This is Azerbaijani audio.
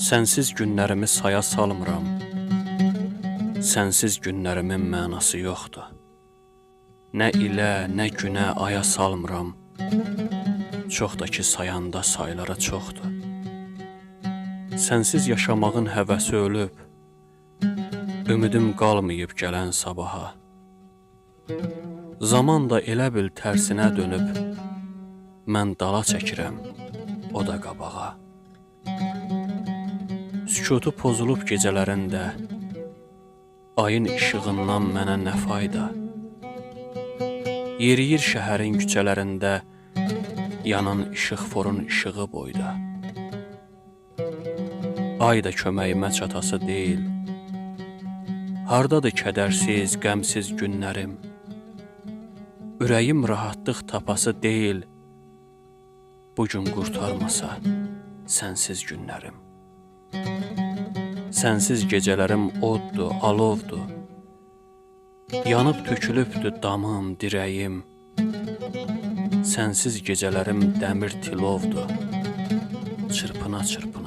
Sənsiz günlərimi saya salmıram. Sənsiz günlərimin mənası yoxdur. Nə ilə, nə günə, aya salmıram. Çox da ki sayanda saylara çoxdur. Sənsiz yaşamağın həvəsi ölüb. Ümidim qalmayıb gələn sabaha. Zaman da elə bil tərsinə dönüb. Mən dala çəkirəm, o da qabağa. Sükutu pozulub gecələrində, ayın işığından mənə nə fayda? Yeriyir şəhərin küçələrində, yanan işıq forun işığı boyda. Ay da köməyimə çatası deyil. Hardadır kədərsiz, qəmsiz günlərim? Ürəyim rahatlıq tapası deyil. Bugün qurtarmasa sənsiz günlərim. Sənsiz gecələrim oddur, alovdur. Yanıb tökülübdür damım, dirəyim. Sənsiz gecələrim dəmir tilovdur. Çırpına çırpına